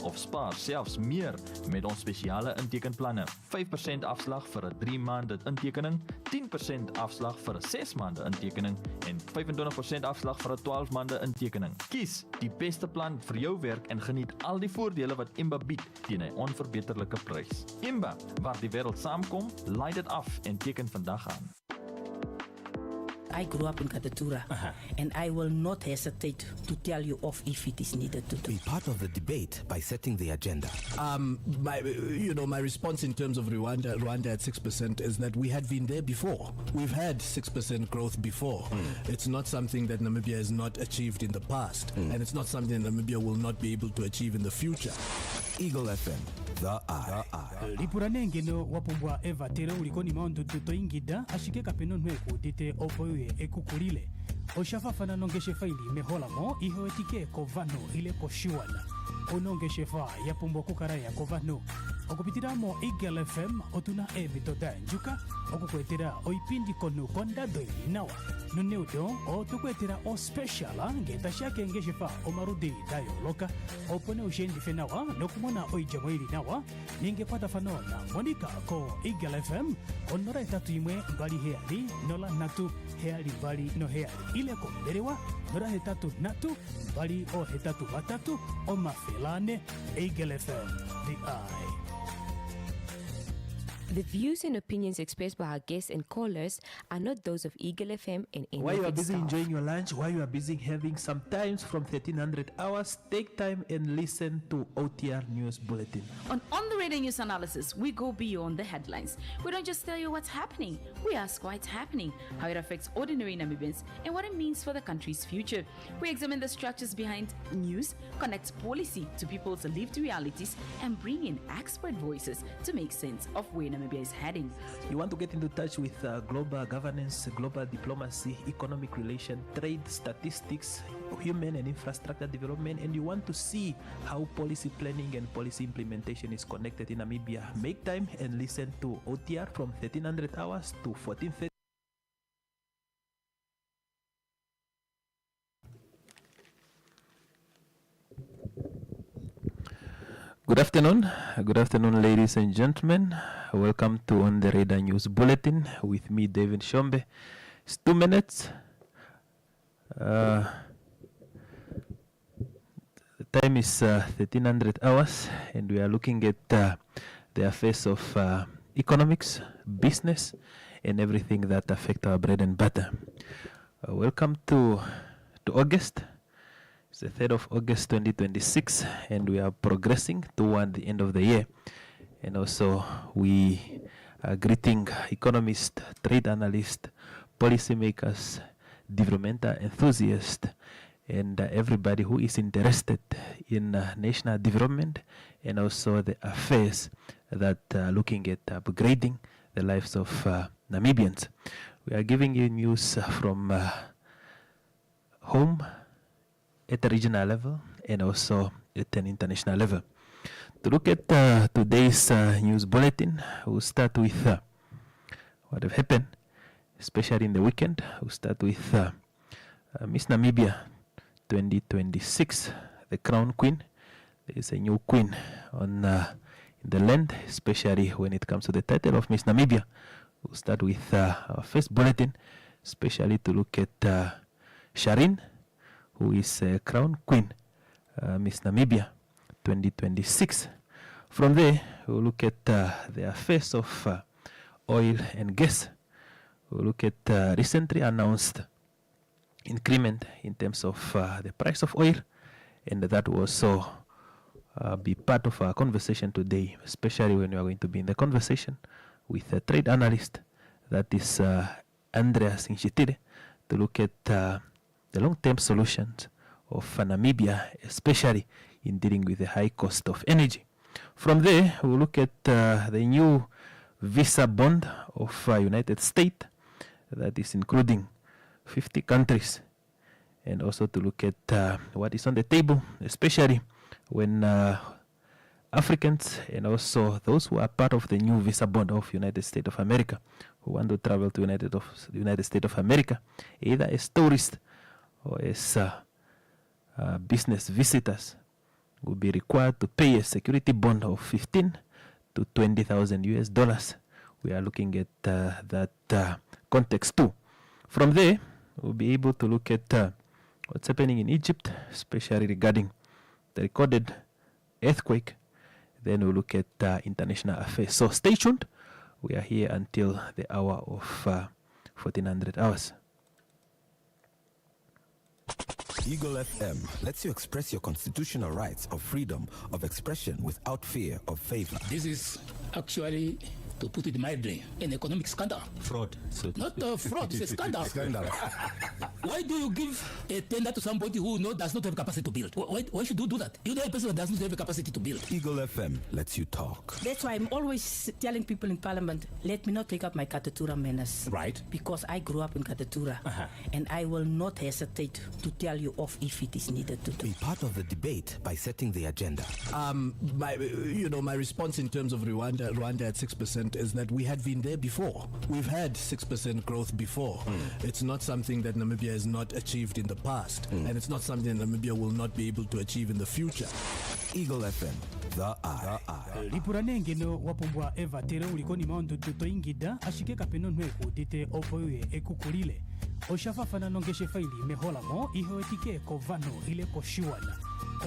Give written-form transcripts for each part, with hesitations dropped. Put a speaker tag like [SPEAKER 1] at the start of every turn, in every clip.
[SPEAKER 1] of spaar selfs meer met ons spesiale intekenplanne. 5% afslag vir 'n 3 maande intekening, 10% afslag vir 'n 6 maande intekening en 25% afslag vir 'n 12 maande intekening. Kies die beste plan vir jou werk en geniet al die voordele wat Imba bied teen 'n onverbeterlike prys. Imba, waar die wêreld saamkom, laai dit af en teken vandag aan.
[SPEAKER 2] I grew up in Katatura, and I will not hesitate to tell you off if it is needed to do.
[SPEAKER 3] Be part of the debate by setting the agenda.
[SPEAKER 4] My response in terms of Rwanda at 6% is that we had been there before. We've had 6% growth before. It's not something that Namibia has not achieved in the past, and it's not something that Namibia will not be able to achieve in the future.
[SPEAKER 3] Eagle FM, the eye.
[SPEAKER 5] Lipuranenge no wapumbwa eva tere ulikoni maundu tuto ingida ashike kapeno nweku dite opoye ekukulile oshafafana nongeshe faili meholamo ihoetike kovano ile koshiwana onongeshe fa yapumbwa kukaraya kovano okupitiramo Eagle FM otuna ebitoda njuka okukwetera oipindi konu kondado inawa nuneudo otukwetera o special ngetashake ngeshe fa omarudi dayo loka opone ushendi fenawa nokumona oijamoili nawa ningepata fanona monika ko Eagle FM onora itatu imwe mbali heali nola natu heali mbali no heali ile konderewa nora hetatu natu mbali o hetatu batatu o mafelane Eagle FM the eye.
[SPEAKER 6] The views and opinions expressed by our guests and callers are not those of Eagle FM and any
[SPEAKER 7] While you are busy
[SPEAKER 6] staff.
[SPEAKER 7] enjoying your lunch, while you are busy having some times from 1300 hours, take time and listen to OTR News Bulletin.
[SPEAKER 8] On the radio news analysis, we go beyond the headlines. We don't just tell you what's happening. We ask why it's happening, how it affects ordinary Namibians, and what it means for the country's future. We examine the structures behind news, connect policy to people's lived realities, and bring in expert voices to make sense of where Namibia is heading.
[SPEAKER 7] You want to get into touch with global governance, global diplomacy, economic relation, trade, statistics, human and infrastructure development, and you want to see how policy planning and policy implementation is connected in Namibia. Make time and listen to OTR from 1300 hours to 14:30. Good afternoon, ladies and gentlemen. Welcome to On the Radar News Bulletin with me, David Shombe. It's 2 minutes. The time is 1300 hours, and we are looking at the affairs of economics, business, and everything that affect our bread and butter. Welcome to August. It's the 3rd of August 2026, and we are progressing toward the end of the year. And also, we are greeting economists, trade analysts, policymakers, developmental enthusiasts, and everybody who is interested in national development and also the affairs that are looking at upgrading the lives of Namibians. We are giving you news from home, at a regional level and also at an international level. To look at today's news bulletin, we'll start with what have happened, especially in the weekend. We'll start with Miss Namibia 2026, the Crown Queen. There is a new queen on in the land, especially when it comes to the title of Miss Namibia. We'll start with our first bulletin, especially to look at Shireen, who is Crown Queen, Miss Namibia 2026. From there, we'll look at the affairs of oil and gas. We'll look at recently announced increment in terms of the price of oil, and that will also be part of our conversation today, especially when we are going to be in the conversation with a trade analyst, that is Andreas Nshitire, to look at the long-term solutions of Namibia, especially in dealing with the high cost of energy. From there, we'll look at the new visa bond of United States, that is including 50 countries, and also to look at what is on the table, especially when Africans and also those who are part of the new visa bond of United States of America, who want to travel to United States of America, either as tourists or as business visitors, will be required to pay a security bond of 15 to 20,000 US dollars. We are looking at that context too. From there, we'll be able to look at what's happening in Egypt, especially regarding the recorded earthquake. Then we'll look at international affairs. So stay tuned. We are here until the hour of 1400 hours.
[SPEAKER 3] Eagle FM lets you express your constitutional rights of freedom of expression without fear of favor.
[SPEAKER 9] This is actually, to put it mildly, an economic scandal.
[SPEAKER 3] Fraud.
[SPEAKER 9] Not fraud, it's a scandal. Why do you give a tender to somebody who does not have capacity to build? Why should you do that? You know a person that does not have a capacity to build.
[SPEAKER 3] Eagle FM lets you talk.
[SPEAKER 2] That's why I'm always telling people in Parliament, let me not take up my Katatura manners.
[SPEAKER 9] Right.
[SPEAKER 2] Because I grew up in Katatura. And I will not hesitate to tell you off if it is needed to do.
[SPEAKER 3] Be part of the debate by setting the agenda.
[SPEAKER 4] My response in terms of Rwanda at 6% is that we had been there before. We've had 6% growth before. It's not something that Namibia has not achieved in the past, and it's not something that Namibia will not be able to achieve in the future.
[SPEAKER 3] Eagle FM, the eye.
[SPEAKER 5] lipuranenge no wapumbwa eva tere ulikoni maondo tuto ingida ashike kapeno nweku dite opoye ekukulile oshafafana nongeshe faili meholamo iho etike kovano ile koshiwana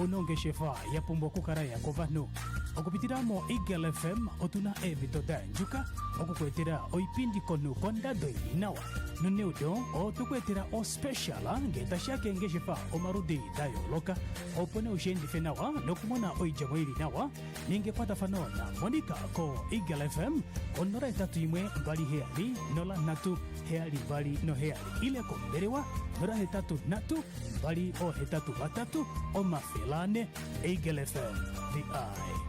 [SPEAKER 5] onongeshe fa yapumbwa kukaraya kovano okupitiramo Eagle FM otuna evitoda njuka okukwetera oipindi konu kondado inawa nuneudo otukwetera o special ngetashake ngeshe fa omarudi dayo loka opone ushendi fenawa nokumona oijamwili nawa ningepata fanona monika ko Eagle FM onora etatu imwe mbali heali nola natu heali mbali no heali ile komberewa nora hetatu natu mbali o hetatu batatu o mafelane Eagle FM the eye.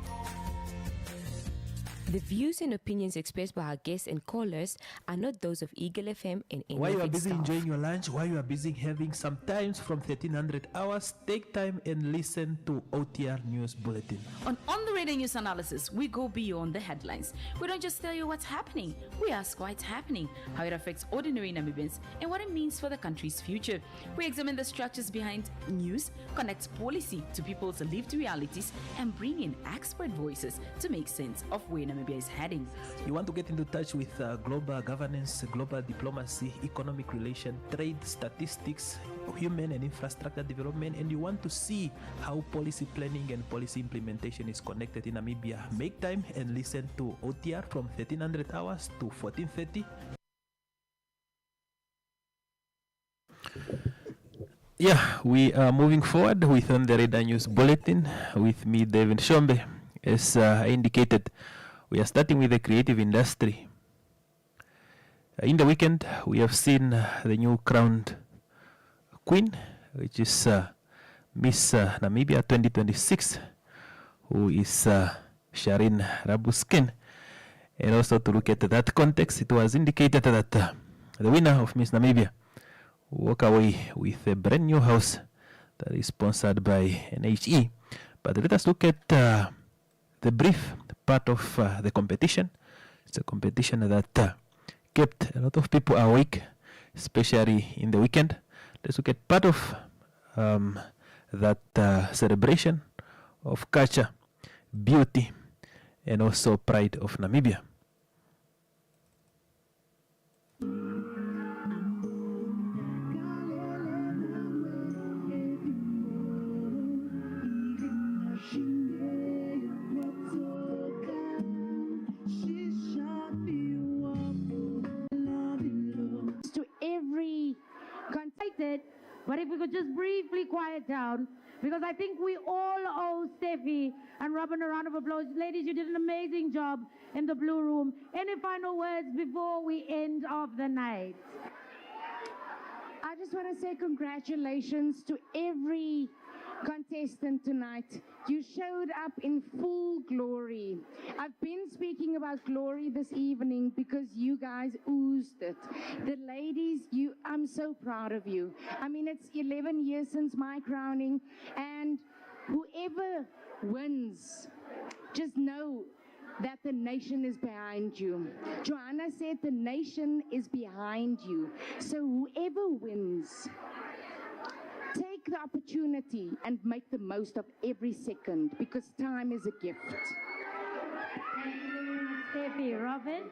[SPEAKER 6] The views and opinions expressed by our guests and callers are not those of Eagle FM and any
[SPEAKER 7] While you
[SPEAKER 6] of
[SPEAKER 7] are
[SPEAKER 6] its
[SPEAKER 7] busy
[SPEAKER 6] staff.
[SPEAKER 7] enjoying your lunch, while you are busy having some times from 1300 hours, take time and listen to OTR News Bulletin.
[SPEAKER 8] On the radio news analysis, we go beyond the headlines. We don't just tell you what's happening, we ask why it's happening, how it affects ordinary Namibians, and what it means for the country's future. We examine the structures behind news, connect policy to people's lived realities, and bring in expert voices to make sense of where Namibia is heading.
[SPEAKER 7] You want to get into touch with global governance, global diplomacy, economic relation, trade, statistics, human and infrastructure development, and you want to see how policy planning and policy implementation is connected in Namibia. Make time and listen to OTR from 1300 hours to 1430. Yeah, we are moving forward with On the Radar News Bulletin with me, David Shombe. As I indicated, we are starting with the creative industry. In the weekend, we have seen the new crowned queen, which is Miss Namibia 2026, who is Sharin Rabuskin. And also to look at that context, it was indicated that the winner of Miss Namibia will walk away with a brand new house that is sponsored by NHE. But let us look at the brief part of the competition. It's a competition that kept a lot of people awake, especially in the weekend. Let's look at part of that celebration of culture, beauty, and also pride of Namibia.
[SPEAKER 10] But if we could just briefly quiet down, because I think we all owe Steffi and Robin a round of applause. Ladies, you did an amazing job in the Blue Room. Any final words before we end off the night?
[SPEAKER 11] I just want to say congratulations to every contestant tonight. You showed up in full glory. I've been speaking about glory this evening because you guys oozed it. The ladies, I'm so proud of you. I mean, it's 11 years since my crowning, and whoever wins, just know that the nation is behind you. Joanna said the nation is behind you. So whoever wins, take take the opportunity and make the most of every second because time is a gift.
[SPEAKER 10] Thank you very much, Steffi. Robin?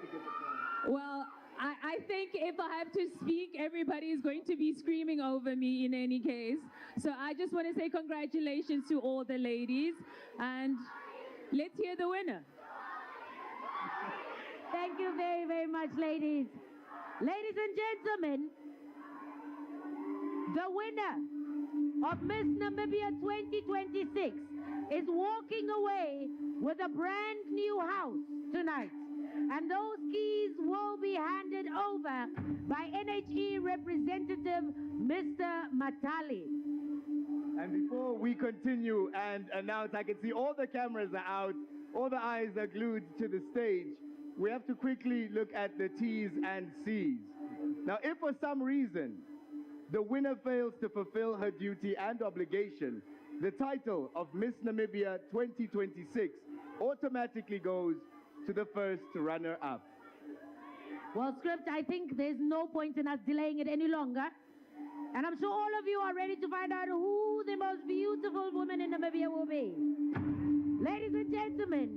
[SPEAKER 12] Well, I think if I have to speak, everybody is going to be screaming over me in any case. So I just want to say congratulations to all the ladies, and let's hear the winner.
[SPEAKER 10] Thank you very, very much, ladies. Ladies and gentlemen, the winner of Miss Namibia 2026 is walking away with a brand new house tonight. And those keys will be handed over by NHE representative Mr. Matali.
[SPEAKER 13] And before we continue and announce, I can see all the cameras are out, all the eyes are glued to the stage. We have to quickly look at the T's and C's. Now, if for some reason the winner fails to fulfill her duty and obligation, the title of Miss Namibia 2026 automatically goes to the first runner-up.
[SPEAKER 10] Well, Script, I think there's no point in us delaying it any longer. And I'm sure all of you are ready to find out who the most beautiful woman in Namibia will be. Ladies and gentlemen,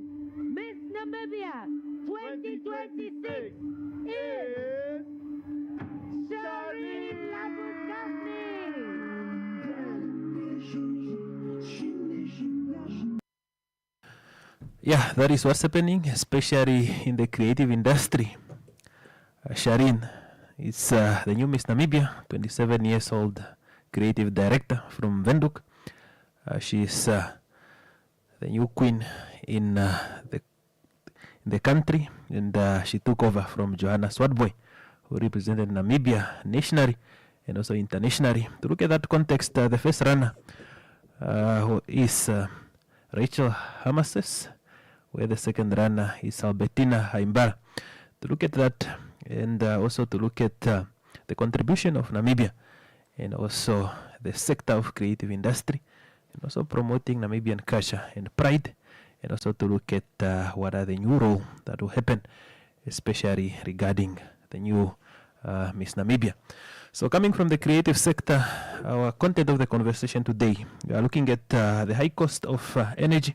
[SPEAKER 10] Miss Namibia 2026 is Shireen Labuschagne.
[SPEAKER 7] Yeah, that is what's happening, especially in the creative industry. Shireen is the new Miss Namibia, 27 years old creative director from Windhoek. She is the new queen in the country, and she took over from Johanna Swartboy, who represented Namibia nationally and also internationally. To look at that context, the first runner who is Rachel Hamases, where the second runner is Albertina Haimbara. To look at that, and also to look at the contribution of Namibia and also the sector of creative industry, and also promoting Namibian culture and pride, and also to look at what are the new roles that will happen, especially regarding the new Miss Namibia. So coming from the creative sector, our content of the conversation today, we are looking at the high cost of energy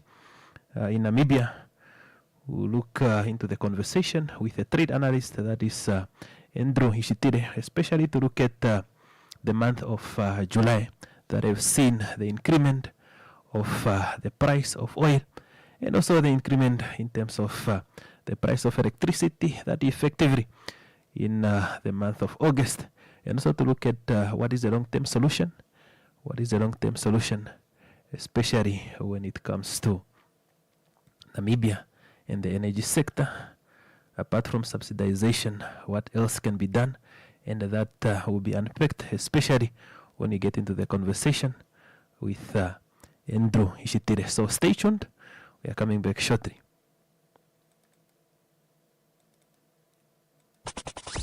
[SPEAKER 7] in Namibia. We'll look into the conversation with a trade analyst, that is Andrew Ishitire, especially to look at the month of July, that have seen the increment of the price of oil, and also the increment in terms of the price of electricity, that effectively in the month of August, and also to look at what is the long-term solution, especially when it comes to Namibia and the energy sector. Apart from subsidization, what else can be done? And that will be unpacked, especially when you get into the conversation with Andrew Ishitire. So stay tuned. We are coming back shortly.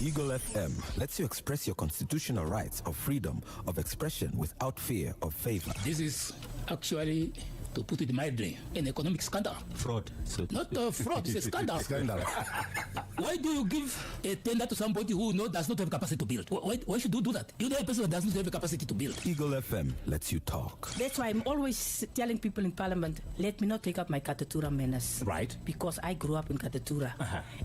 [SPEAKER 3] Eagle FM lets you express your constitutional rights of freedom of expression without fear of favor.
[SPEAKER 9] This is actually, to put it mildly, an economic scandal.
[SPEAKER 3] Fraud.
[SPEAKER 9] Not fraud, it's a scandal. Why do you give a tender to somebody who does not have capacity to build? Why should you do that? You know a person that does not have a capacity to build.
[SPEAKER 3] Eagle FM lets you talk.
[SPEAKER 2] That's why I'm always telling people in Parliament, let me not take up my Katatura manners.
[SPEAKER 9] Right.
[SPEAKER 2] Because I grew up in Katatura.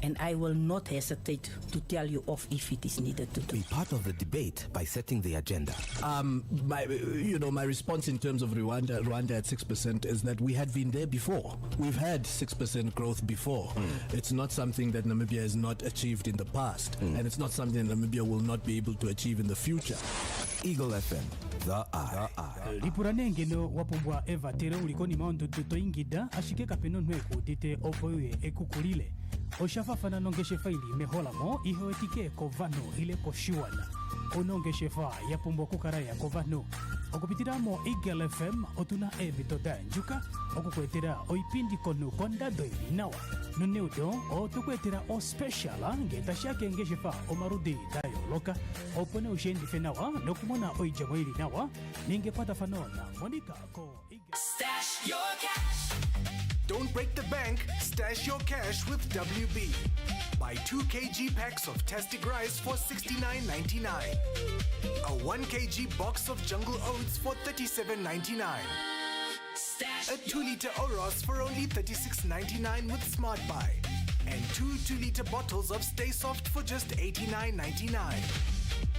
[SPEAKER 2] And I will not hesitate to tell you off if it is needed to do.
[SPEAKER 3] Be part of the debate by setting the agenda.
[SPEAKER 4] My response in terms of Rwanda at 6% is that we had been there before. We've had 6% growth before. It's not something that Namibia has not achieved in the past, and it's not something that Namibia will not be able to achieve in the future.
[SPEAKER 3] Eagle FM, the eye.
[SPEAKER 5] Lipuranenge no wapumbwa Eva tere ulikoni maundu tutoingida ashike kapeno nweku dite opoye ekukulile. Oshafafana nongeshe faili meholamo ihoetike kovano ile koshiwana. Onongeshe fa yapumbwa kukaraya kovano. Okupitiramo Eagle FM otuna ebitoda njuka okukwetera oipindi konu kondado inawa nuneudo otukwetera o special ngetashake ngeshefa omarudi dayo loka opone ushendi fenawa nokumona oijamo ili nawa ningepata fanona monika ko
[SPEAKER 14] Stash your cash. Don't break the bank. Stash your cash with WB. Buy 2 kg packs of Tastic rice for $69.99. A 1 kg box of Jungle Oats for $37.99. A 2-liter Oros for only $36.99 with Smart Buy. And 2 2-liter bottles of Stay Soft for just $89.99.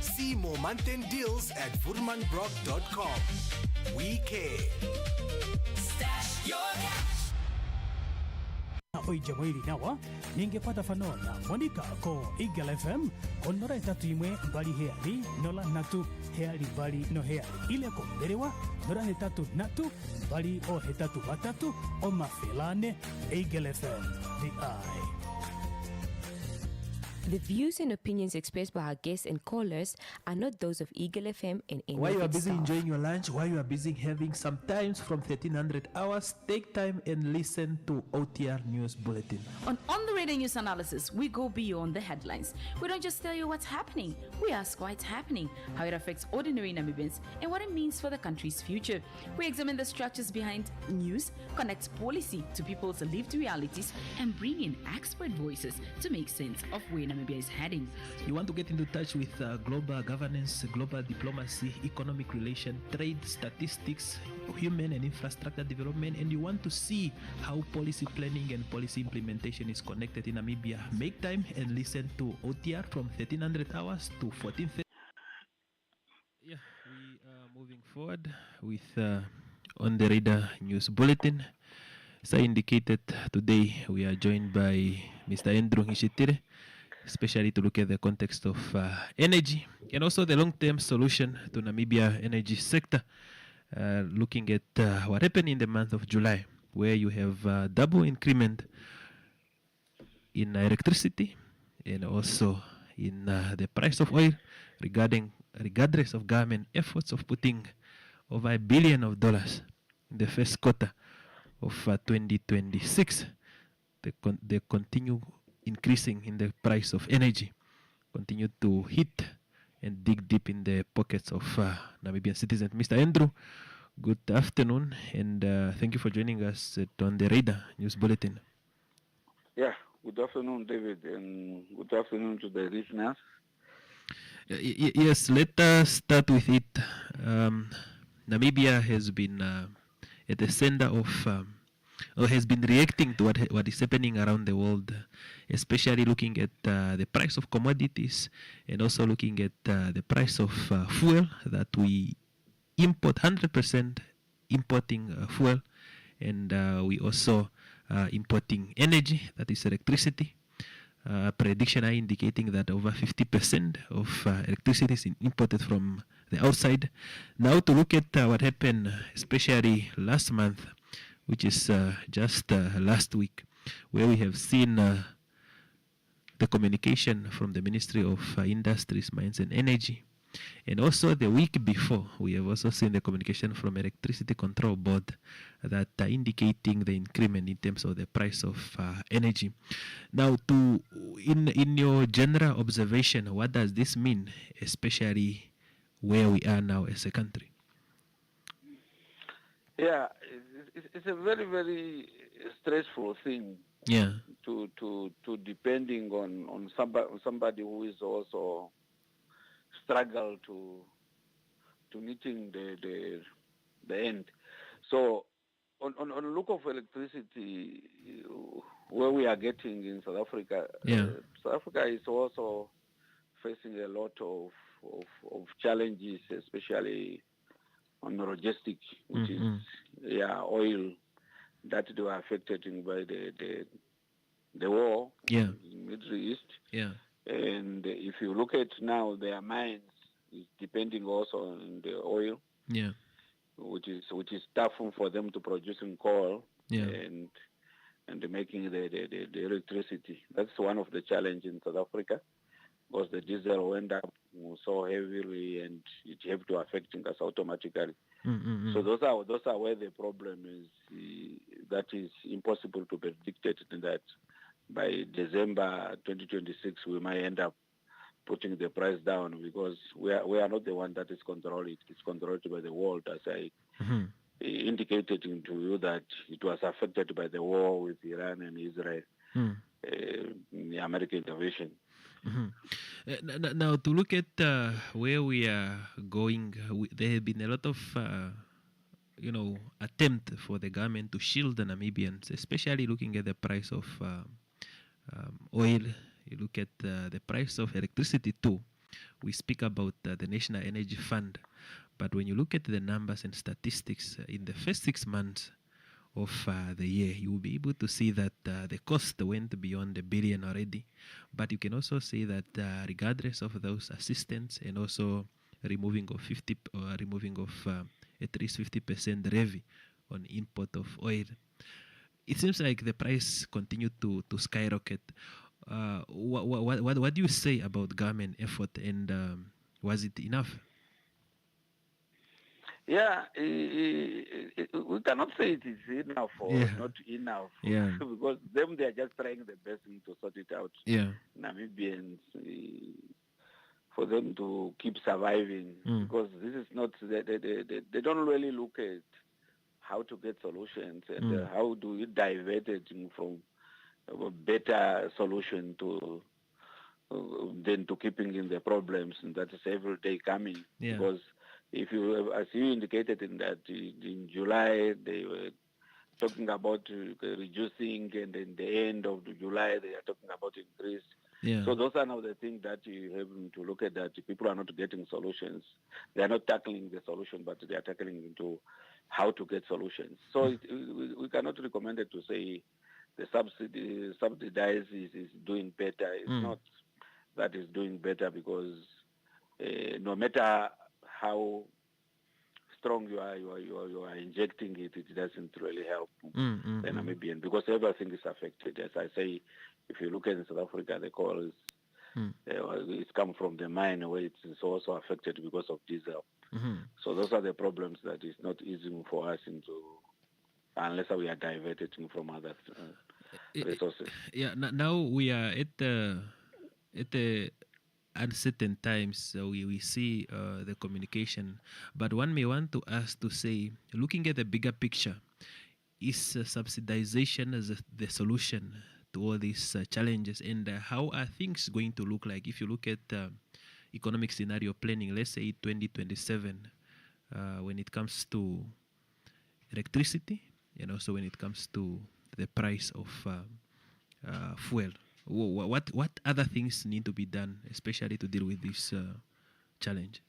[SPEAKER 14] See more month-end deals at vurmanbrock.com. We care.
[SPEAKER 5] Stash your cash. Oija mwili nawa ningepata fanona Monica ko Eagle FM onora itatu imwe mbali heali nola natu heali mbali no heali ile ko mberewa nora hetatu natu mbali o hetatu watatu o mafelane Eagle FM the eye.
[SPEAKER 6] The views and opinions expressed by our guests and callers are not those of Eagle FM and any
[SPEAKER 7] While you are
[SPEAKER 6] of its
[SPEAKER 7] busy
[SPEAKER 6] staff.
[SPEAKER 7] enjoying your lunch, while you are busy having some times from 1300 hours, take time and listen to OTR News Bulletin.
[SPEAKER 8] On the Radio News Analysis, we go beyond the headlines. We don't just tell you what's happening, we ask why it's happening, how it affects ordinary Namibians, and what it means for the country's future. We examine the structures behind news, connect policy to people's lived realities, and bring in expert voices to make sense of where Namibia is heading.
[SPEAKER 7] You want to get into touch with global governance, global diplomacy, economic relation, trade, statistics, human and infrastructure development, and you want to see how policy planning and policy implementation is connected in Namibia. Make time and listen to OTR from 1300 hours to 14:30. Yeah, we are moving forward with On the Radar News Bulletin. As I indicated, today we are joined by Mr. Andrew Ngishitire, especially to look at the context of energy and also the long-term solution to Namibia energy sector, looking at what happened in the month of July, where you have double increment in electricity and also in the price of oil, regardless of government efforts of putting over $1 billion in the first quarter of 2026. They continue increasing in the price of energy, continue to hit and dig deep in the pockets of Namibian citizens. Mr. Andrew, good afternoon, and thank you for joining us on the Radar News Bulletin.
[SPEAKER 15] Yeah, good afternoon, David, and good afternoon to the listeners.
[SPEAKER 7] Yes, let us start with it. Namibia has been at the center of or has been reacting to what is happening around the world, especially looking at the price of commodities and also looking at the price of fuel that we import, 100% importing fuel, and we also importing energy, that is electricity. Prediction are indicating that over 50% of electricity is imported from the outside. Now to look at what happened, especially last month, which is just last week, where we have seen the communication from the Ministry of Industries, Mines and Energy. And also the week before, we have also seen the communication from Electricity Control Board that are indicating the increment in terms of the price of energy. Now, in your general observation, what does this mean, especially where we are now as a country?
[SPEAKER 15] Yeah, it's a very, very stressful thing.
[SPEAKER 7] Yeah.
[SPEAKER 15] To depending on somebody who is also struggle to meeting the end. So on look of electricity, where we are getting in South Africa, South Africa is also facing a lot of challenges, especially on logistics, which is oil that they were affected by the war in the Middle East.
[SPEAKER 7] Yeah.
[SPEAKER 15] And if you look at now, their mines is depending also on the oil.
[SPEAKER 7] Yeah.
[SPEAKER 15] Which is tough for them to produce in coal.
[SPEAKER 7] Yeah.
[SPEAKER 15] And making the electricity. That's one of the challenges in South Africa, because the diesel went up so heavily and it have to affecting us automatically. So those are where the problem is. That is impossible to be predicted, that by December 2026 we might end up putting the price down, because we are not the one that is controlling it. It's controlled by the world, as I indicated to you that it was affected by the war with Iran and Israel. the American intervention.
[SPEAKER 7] Now, to look at where we are going, there have been a lot of attempt for the government to shield the Namibians, especially looking at the price of oil. You look at the price of electricity too. We speak about the National Energy Fund, but when you look at the numbers and statistics in the first 6 months of the year, you will be able to see that the cost went beyond $1 billion already. But you can also see that regardless of those assistance and also removing of at least 50% levy on import of oil, it seems like the price continued to skyrocket. What do you say about government effort, and was it enough?
[SPEAKER 15] Yeah, we cannot say it is enough or not enough.
[SPEAKER 7] Yeah.
[SPEAKER 15] Because them, they are just trying the best thing to sort it out.
[SPEAKER 7] Yeah.
[SPEAKER 15] Namibians, for them to keep surviving, because this is not, they don't really look at how to get solutions and how do you divert it from a better solution to than to keeping in the problems, and that is every day coming.
[SPEAKER 7] Yeah.
[SPEAKER 15] Because if you, as you indicated in that in July, they were talking about reducing, and in the end of July, they are talking about increase.
[SPEAKER 7] Yeah.
[SPEAKER 15] So those are now the things that you have to look at, that people are not getting solutions. They are not tackling the solution, but they are tackling into how to get solutions. So we cannot recommend it to say the subsidize is doing better. It's not that is doing better, because no matter how strong you are injecting it, it doesn't really help the Namibian, because everything is affected. As I say, if you look at in South Africa, the coal is it's come from the mine, where it's also affected because of diesel. So those are the problems that is not easy for us unless we are diverted from other resources.
[SPEAKER 7] Yeah. Now we are at the uncertain times, so we see the communication, but one may want to ask to say, looking at the bigger picture, is subsidization as the solution to all these challenges, and how are things going to look like if you look at economic scenario planning, let's say 2027, when it comes to electricity and also when it comes to the price of fuel? What other things need to be done, especially to deal with this challenge?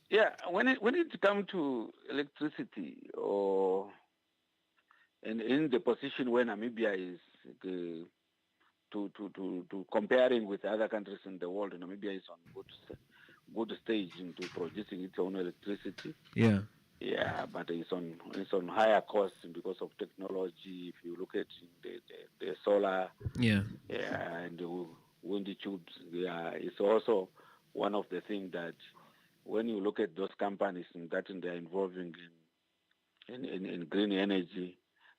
[SPEAKER 15] Yeah, when it comes to electricity, or in the position where Namibia is to comparing with other countries in the world, Namibia is on good stage into producing its own electricity.
[SPEAKER 7] Yeah.
[SPEAKER 15] Yeah, but it's on higher costs because of technology. If you look at the solar, and the windy tubes, it's also one of the things that when you look at those companies that they're involving in green energy,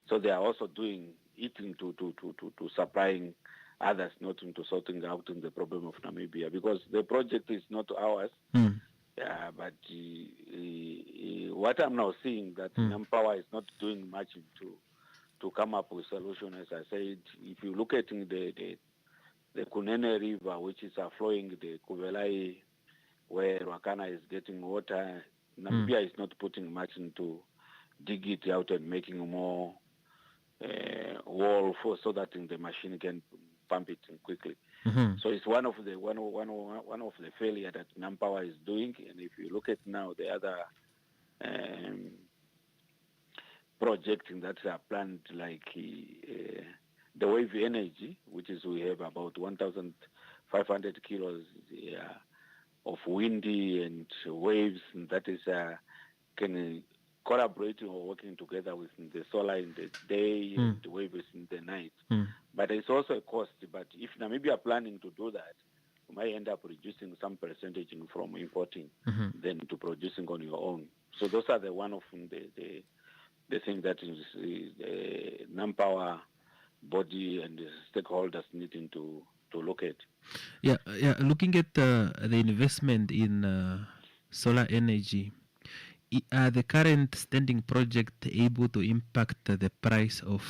[SPEAKER 15] so they are also doing it to supplying others, not into sorting out the problem of Namibia, because the project is not ours. Yeah, but what I'm now seeing that Nampower is not doing much to come up with solution. As I said, if you look at the Kunene River, which is flowing the Kuvelai, where Wakana is getting water, Namibia is not putting much into dig it out and making more wall so that the machine can pump it quickly. So it's one of the failure that Nampower is doing. And if you look at now the other projects that are planned, like the wave energy, which is we have about 1,500 kilos of windy and waves, and that is can collaborating or working together with the solar in the day and the waves in the night. But it's also a cost. But if Namibia are planning to do that, you might end up reducing some percentage from importing than to producing on your own. So those are the one of the thing that is the Nampower body and the stakeholders needing to look at.
[SPEAKER 7] Yeah. Looking at the investment in solar energy, are the current standing project able to impact the price of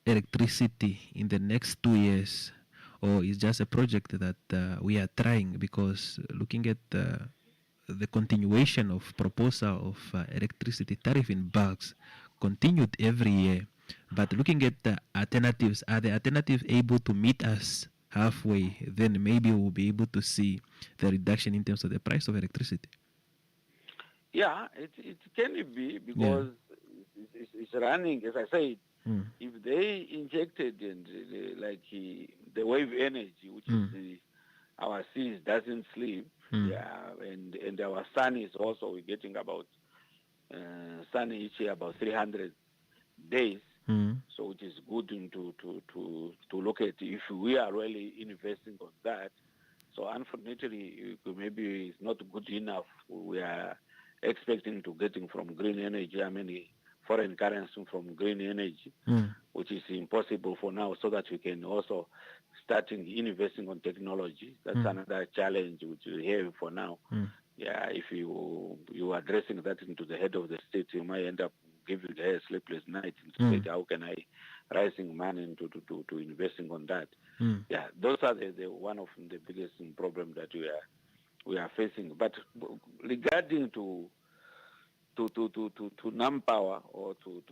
[SPEAKER 7] electricity in the next 2 years, or is just a project that we are trying? Because looking at the continuation of proposal of electricity tariff in bulks continued every year, but looking at the alternatives, are the alternatives able to meet us halfway? Then maybe we'll be able to see the reduction in terms of the price of electricity.
[SPEAKER 15] Yeah, it can be, because it's running, as I said. If they injected the wave energy, which is our seas doesn't sleep, and our sun is also, we're getting about sun each year about 300 days, so it is good to look at if we are really investing on that. So unfortunately, maybe it's not good enough. We are expecting to getting from green energy, foreign currency from green energy, which is impossible for now, so that we can also start investing on technology. That's another challenge which we have for now. Yeah, if you are addressing that into the head of the state, you might end up giving her a sleepless night and say, how can I raising money to investing on that? Yeah, those are the one of the biggest problem that we are facing. But regarding to non-power or to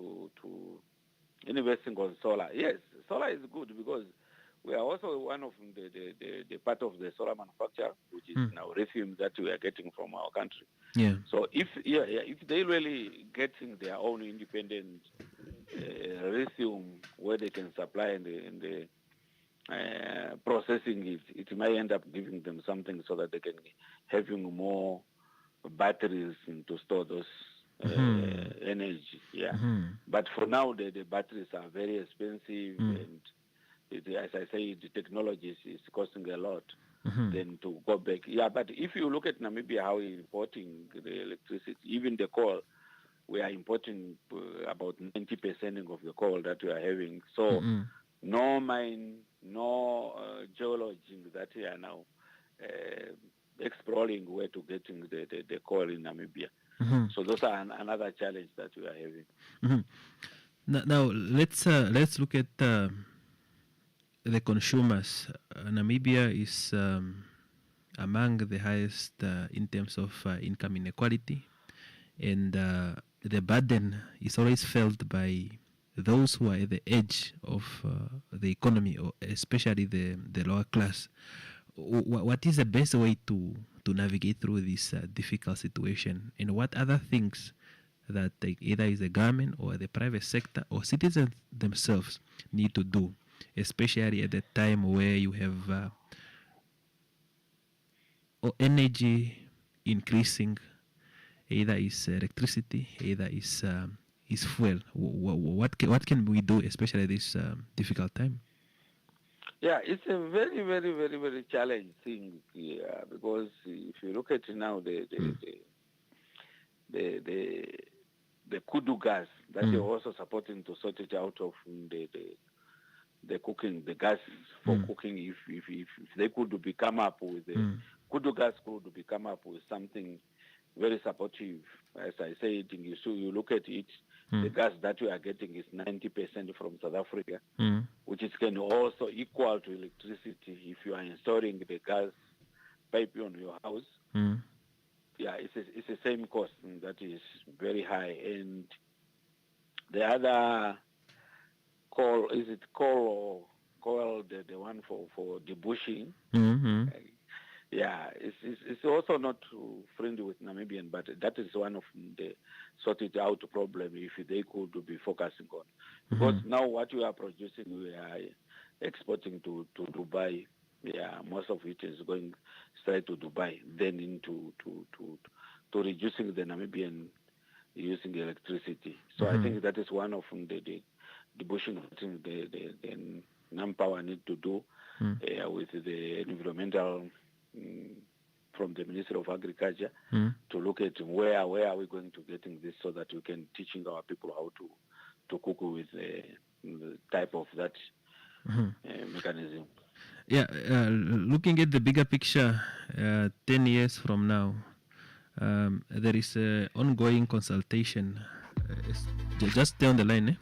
[SPEAKER 15] investing on solar, yes, solar is good, because we are also one of the part of the solar manufacturer, which is now lithium that we are getting from our country.
[SPEAKER 7] Yeah.
[SPEAKER 15] So if they really getting their own independent lithium where they can supply in the processing it might end up giving them something so that they can having more batteries to store those energy. Yeah. But for now, the batteries are very expensive, and as I say, the technology is costing a lot. Then to go back. Yeah, but if you look at Namibia, how we're importing the electricity, even the coal, we are importing about 90% of the coal that we are having. So no mine, no geology that we are now exploring where to getting the coal in Namibia. So those are another challenge that we are having.
[SPEAKER 7] Now let's look at the consumers. Namibia is among the highest in terms of income inequality, and the burden is always felt by those who are at the edge of the economy, or especially the lower class. What is the best way to navigate through this difficult situation, and what other things that either is the government or the private sector or citizens themselves need to do, especially at the time where you have energy increasing, either is electricity, either is fuel. What can we do, especially at this difficult time?
[SPEAKER 15] Yeah, it's a very, very, very, very challenging thing because if you look at it now, the kudu gas that you're also supporting to sort it out of the cooking, the gas for cooking. If they could come up with the kudu gas could come up with something very supportive. As I said, you look at it, the gas that we are getting is 90% from South Africa, which is can also equal to electricity if you are installing the gas pipe on your house. Yeah, it's the same cost that is very high. And the other coal, is it coal or coal, the one for debushing? Yeah, it's also not friendly with Namibian, but that is one of the sorted out problem if they could be focusing on. Because now what we are producing, we are exporting to Dubai. Yeah, most of it is going straight to Dubai, then into to reducing the Namibian using electricity. So I think that is one of the bushing things the non-power need to do with the environmental from the Ministry of Agriculture to look at where are we going to getting this so that we can teaching our people how to cook with the type of that mechanism.
[SPEAKER 7] Yeah, looking at the bigger picture, 10 years from now, there is an ongoing consultation. Just stay on the line,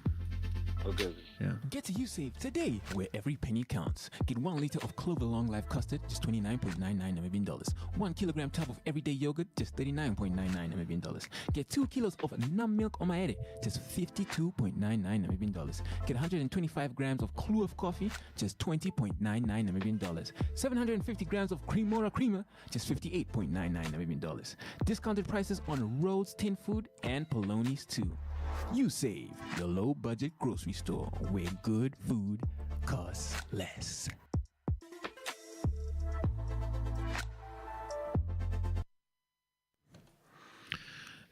[SPEAKER 15] Okay.
[SPEAKER 7] Yeah.
[SPEAKER 16] Get to USave today, where every penny counts. Get 1 liter of Clover Long Life custard, just $29.99 Namibian dollars. 1 kilogram tub of everyday yogurt, just $39.99 Namibian dollars. Get 2 kilos of Num Milk Omaere, just $52.99 Namibian dollars. Get 125 grams of Kluif coffee, just $20.99 Namibian dollars. 750 grams of Cremora Creamer, just $58.99 Namibian dollars. Discounted prices on Rhodes Tin Food and Polonies too. USave, the low-budget grocery store where good food costs less.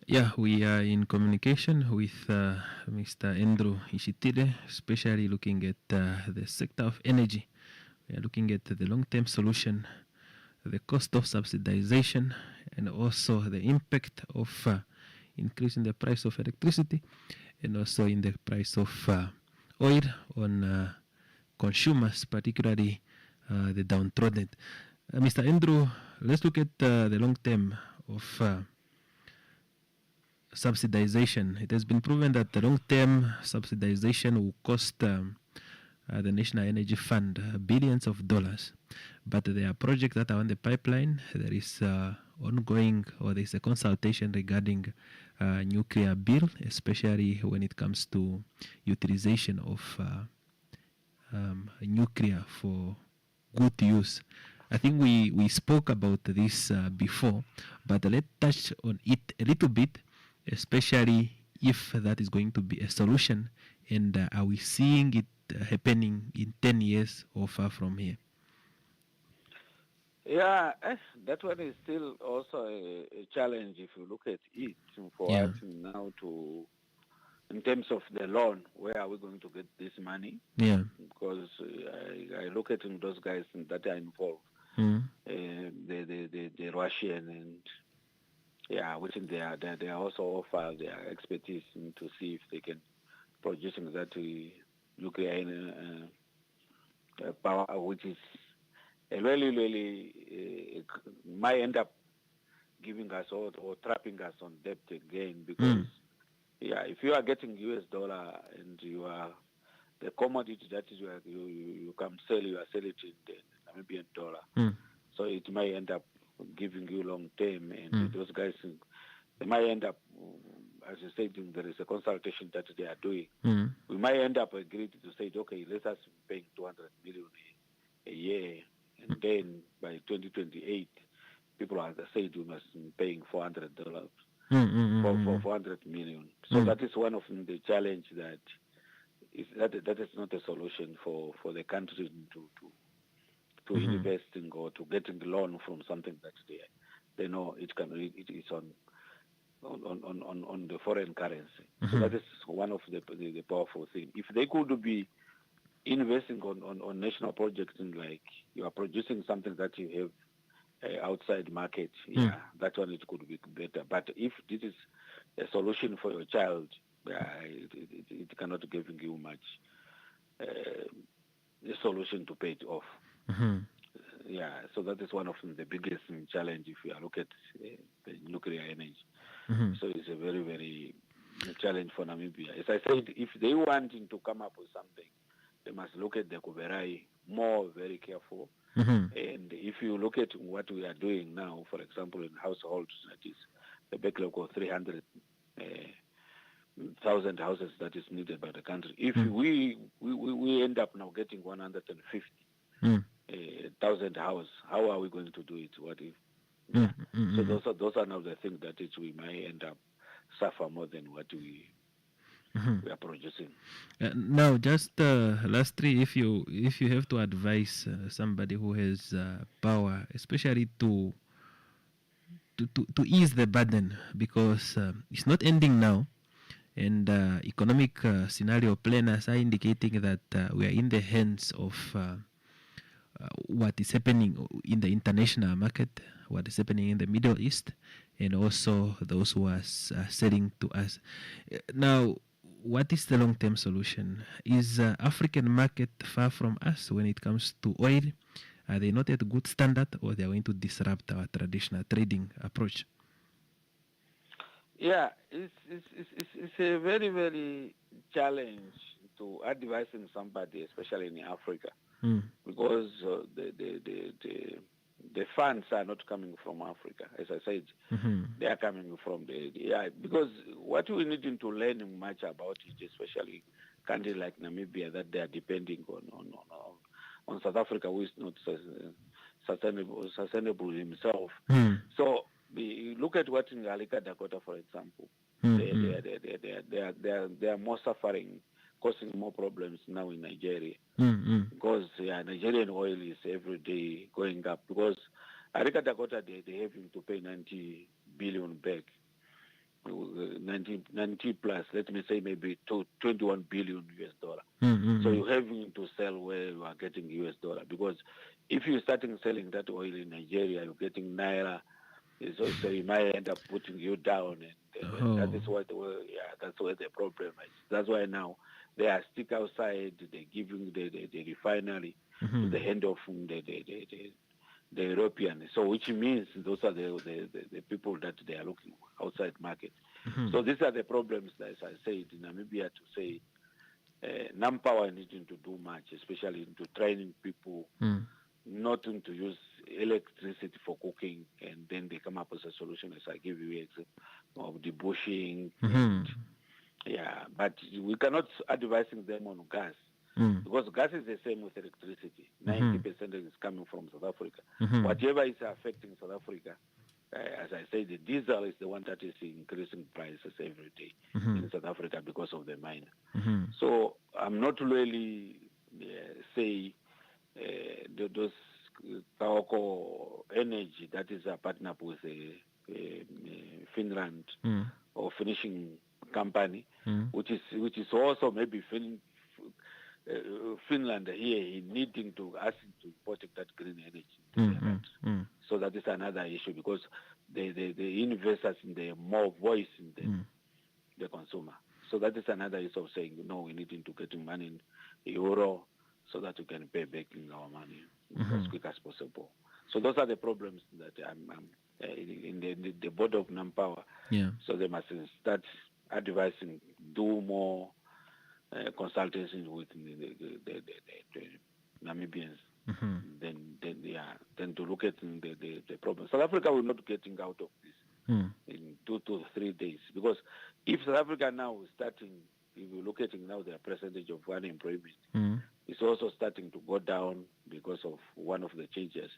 [SPEAKER 7] Yeah, we are in communication with Mr. Andrew Ishitire, especially looking at the sector of energy. We are looking at the long-term solution, the cost of subsidization, and also the impact of increasing the price of electricity, and also in the price of oil on consumers, particularly the downtrodden. Mr. Andrew, let's look at the long term of subsidization. It has been proven that the long-term subsidization will cost the National Energy Fund billions of dollars, but there are projects that are on the pipeline. There is ongoing, or there is a consultation regarding nuclear bill, especially when it comes to utilization of nuclear for good use. I think we spoke about this before, but let's touch on it a little bit, especially if that is going to be a solution, and are we seeing it happening in 10 years or far from here?
[SPEAKER 15] Yeah, that one is still also a challenge if you look at it for us now to, in terms of the loan, where are we going to get this money?
[SPEAKER 7] Yeah.
[SPEAKER 15] Because I look at those guys that are involved, the Russian and which they are also offer their expertise to see if they can producing that nuclear power, which is really might end up giving us or trapping us on debt again, because if you are getting US dollar and you are the commodity that is you can sell, you are selling it in the Namibian dollar, so it might end up giving you long term, and those guys, they might end up, as you said, there is a consultation that they are doing. We might end up agreeing to say, okay, let us pay 200 million a year, and then by 2028, people are said we must be paying $400 for 400 million. So that is one of the challenge that is not a solution for the country to investing or to getting the loan from something that they know it is on the foreign currency. So that is one of the powerful things. If they could be investing on national projects, in like you are producing something that you have outside market, that one it could be better. But if this is a solution for your child, it cannot give you much a solution to pay it off. So that is one of the biggest challenge if you look at the nuclear energy. So it's a very, very challenge for Namibia. As I said, if they wanting to come up with something, they must look at the Kuberai more very careful. And if you look at what we are doing now, for example, in households, that is the backlog of 300,000 houses that is needed by the country. If we end up now getting 150,000 houses, how are we going to do it? What if? So those are now the things that we might end up suffer more than what we are producing.
[SPEAKER 7] Now, just lastly, if you have to advise somebody who has power, especially to ease the burden, because it's not ending now, and economic scenario planners are indicating that we are in the hands of what is happening in the international market, what is happening in the Middle East, and also those who are selling to us. Now, what is the long-term solution? Is African market far from us when it comes to oil? Are they not at a good standard, or they are going to disrupt our traditional trading approach?
[SPEAKER 15] Yeah, it's a very, very challenge to advising somebody, especially in Africa,
[SPEAKER 7] Mm.
[SPEAKER 15] because the funds are not coming from Africa. As I said, they are coming from because what we need to learn much about it, especially countries like Namibia, that they are depending on South Africa, who is not sustainable himself. So look at what in Alika Dakota, for example, they are more suffering, causing more problems now in Nigeria. Because Nigerian oil is every day going up. Because Alika Dakota, they having to pay 90 billion back. 90 plus, let me say maybe 21 billion US dollar. So you're having to sell where you are getting US dollar, because if you're starting selling that oil in Nigeria, you're getting Naira, so you might end up putting you down, and that is what that's where the problem is. That's why now they are stick outside, they're giving the refinery to the hand of the European. So which means those are the people that they are looking outside market. So these are the problems, as I said, in Namibia, to say non-power needing to do much, especially into training people not to use electricity for cooking, and then they come up with a solution, as I give you example of the bushing. But we cannot advising them on gas. Because gas is the same with electricity. 90% is coming from South Africa. Whatever is affecting South Africa, as I say, the diesel is the one that is increasing prices every day in South Africa because of the mine. So I'm not really say those Taoko Energy that is a partner with Finland or finishing company, which is also maybe Finland here needing to ask to import that green energy. So that is another issue, because the investors in the more voice in the consumer. So that is another issue of saying, we need to get money in euro so that we can pay back in our money as quick as possible. So those are the problems that I'm in the board of non-power. So they must start advising, do more consultations with the Namibians, then to look at the problem. South Africa will not getting out of this in 2 to 3 days, because if South Africa now is starting, if you look at now their percentage of unemployment, it's also starting to go down because of one of the changes.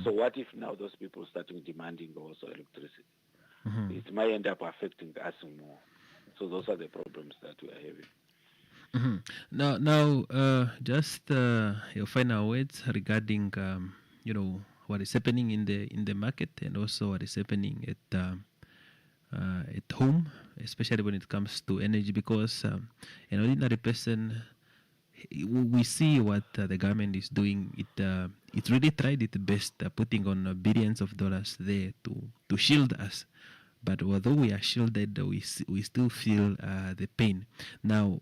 [SPEAKER 15] So what if now those people starting demanding also electricity? It might end up affecting us more. So those are the problems that we are having.
[SPEAKER 7] Now, just your final words regarding, what is happening in the market, and also what is happening at home, especially when it comes to energy, because an ordinary person, we see what the government is doing. It really tried its best, putting on billions of dollars there to shield us. But although we are shielded, we still feel the pain. Now,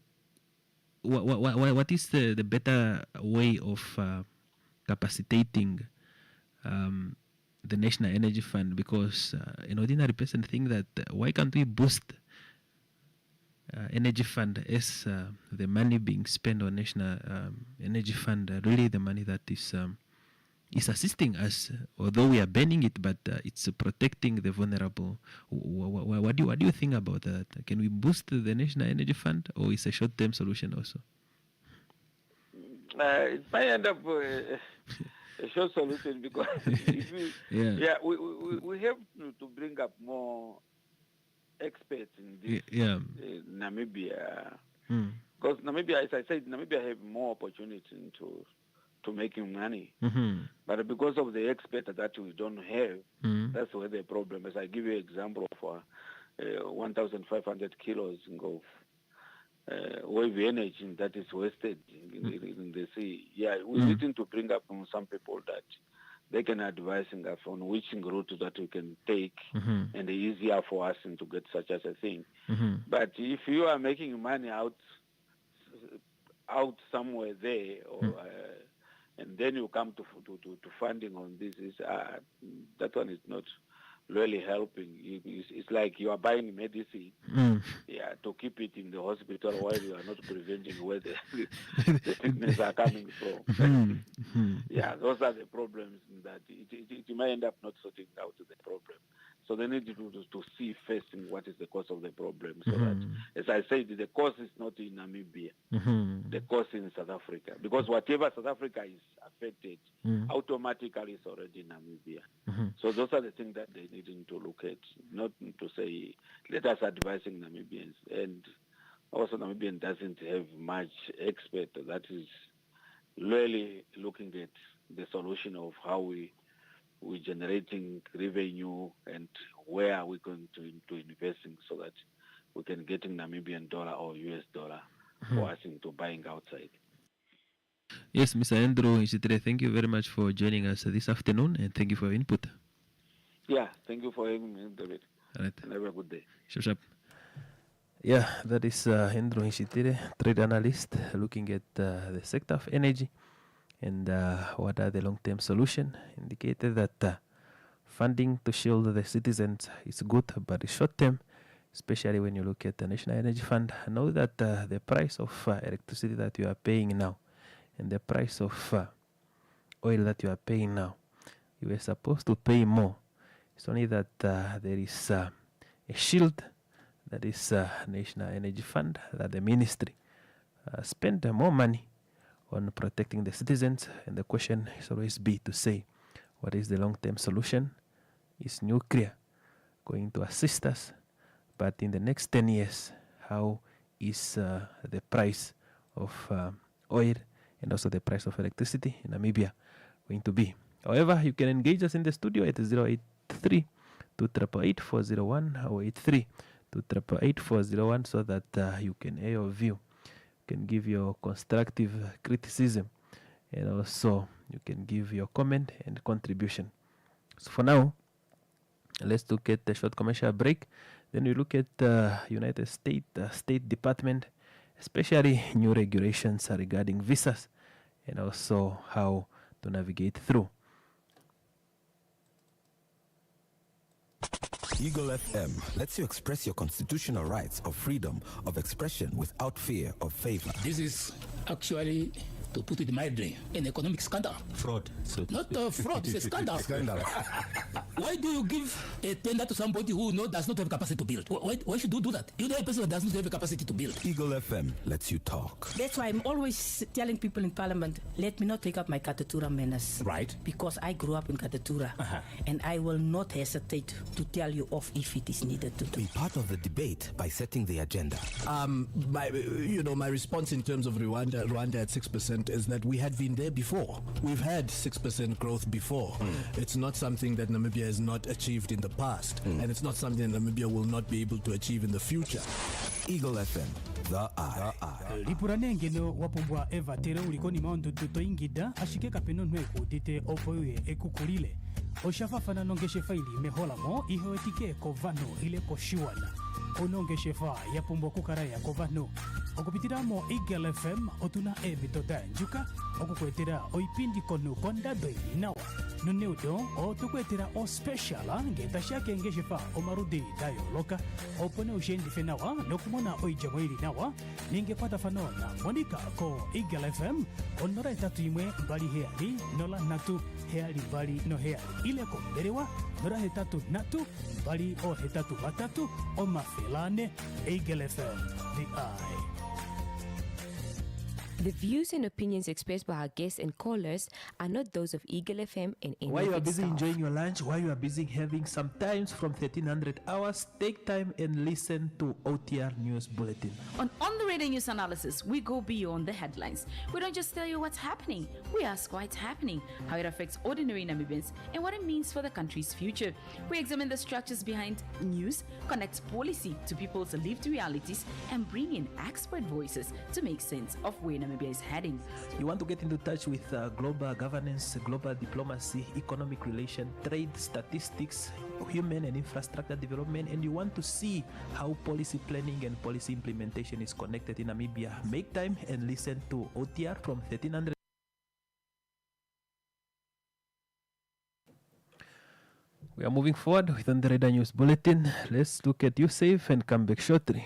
[SPEAKER 7] what is the better way of capacitating the National Energy Fund? Because an ordinary person think that why can't we boost Energy Fund as the money being spent on National Energy Fund, really the money that is assisting us, although we are banning it, but it's protecting the vulnerable. What do you think about that? Can we boost the National Energy Fund, or is a short-term solution also?
[SPEAKER 15] It might end up a short solution, because we have to bring up more experts in this Namibia. Because Namibia, as I said, Namibia have more opportunity to making money. But because of the expert that we don't have, that's where the problem is. I give you an example of 1,500 kilos of wave energy that is wasted in the sea. We need to bring up some people that they can advise us on which route that we can take, and easier for us to get such as a thing. But if you are making money out somewhere there, or and then you come to funding on this, that one is not really helping. It's like you are buying medicine, to keep it in the hospital while you are not preventing where the sickness are coming from. Those are the problems that it may end up not sorting out the problem. So they need to see first what is the cause of the problem. So that, as I said, the cause is not in Namibia. The cause in South Africa. Because whatever South Africa is affected, automatically it's already in Namibia. So those are the things that they need to look at. Not to say, let us advising Namibians. And also Namibian doesn't have much expert that is really looking at the solution of how we're generating revenue and where are we going to investing so that we can get in Namibian dollar or US dollar for us into buying outside.
[SPEAKER 7] Yes, Mr. Andrew Ishitere, thank you very much for joining us this afternoon and thank you for your input.
[SPEAKER 15] Yeah, thank you for having me, David.
[SPEAKER 7] All right.
[SPEAKER 15] And have a good day.
[SPEAKER 7] Sharp. Yeah, that is Andrew Ishitere, trade analyst, looking at the sector of energy and what are the long-term solutions. Indicated that funding to shield the citizens is good, but it's short-term, especially when you look at the National Energy Fund. Know that the price of electricity that you are paying now and the price of oil that you are paying now, you were supposed to pay more. It's only that there is a shield, that is National Energy Fund, that the ministry spent more money on protecting the citizens, and the question is always be to say, what is the long-term solution? Is nuclear going to assist us? But in the next 10 years, how is the price of oil and also the price of electricity in Namibia going to be? However, you can engage us in the studio at 083-288-401 or 83-288-401 so that you can air your view. You can give your constructive criticism and also you can give your comment and contribution. So for now, let's look at the short commercial break. Then we look at United States State Department, especially new regulations regarding visas and also how to navigate through.
[SPEAKER 3] Eagle FM lets you express your constitutional rights of freedom of expression without fear of favor.
[SPEAKER 9] This is actually, to put it mildly, an economic scandal.
[SPEAKER 3] Fraud.
[SPEAKER 9] Not fraud, it's a scandal. Why do you give a tender to somebody who does not have capacity to build? Why should you do that? You know a person that does not have the capacity to build.
[SPEAKER 3] Eagle FM lets you talk.
[SPEAKER 2] That's why I'm always telling people in Parliament, let me not take up my Katatura manners.
[SPEAKER 9] Right.
[SPEAKER 2] Because I grew up in Katatura. And I will not hesitate to tell you off if it is needed to do.
[SPEAKER 3] Be part of the debate by setting the agenda.
[SPEAKER 4] My response in terms of Rwanda at 6% is that we had been there before. We've had 6% growth before. It's not something that Namibia has not achieved in the past, and it's not something that Namibia will not be able to achieve in the future.
[SPEAKER 3] Eagle FM, the eye.
[SPEAKER 5] lipuranengeno wapumbwa eva tere ulikoni maondo tutoingida ashike kapeno nweku dite opoye ekukulile oshafafana nongeshe faili meholamo ihoetike kovano ile koshiwana onongeshe fa yapumbwa kukaraya kovano okupitiramo Eagle FM otuna ebitoda njuka okukwetera oipindi kono kondado inawa nuneudo otukwetera o special ngetashake ngeshefa omarudi dayo loka opone ushendi fenawa nokumona oijamwili nawa ningepata fanona monika ko Eagle FM onora etatu imwe mbali heali nola natu heali mbali no heali ile komberewa nora hetatu natu mbali o hetatu batatu o mafelane Eagle FM the eye.
[SPEAKER 6] The views and opinions expressed by our guests and callers are not those of Eagle FM and any
[SPEAKER 7] While you are
[SPEAKER 6] of its
[SPEAKER 7] busy
[SPEAKER 6] staff.
[SPEAKER 7] enjoying your lunch, while you are busy having some times from 1300 hours, take time and listen to OTR News Bulletin.
[SPEAKER 8] On the Radio News Analysis, we go beyond the headlines. We don't just tell you what's happening. We ask why it's happening, how it affects ordinary Namibians, and what it means for the country's future. We examine the structures behind news, connect policy to people's lived realities, and bring in expert voices to make sense of where Namibia is heading.
[SPEAKER 7] You want to get into touch with global governance, global diplomacy, economic relation, trade, statistics, human and infrastructure development, and you want to see how policy planning and policy implementation is connected in Namibia, make time and listen to OTR from 1300. We are moving forward with the Radar News Bulletin. Let's look at USAVE and come back shortly.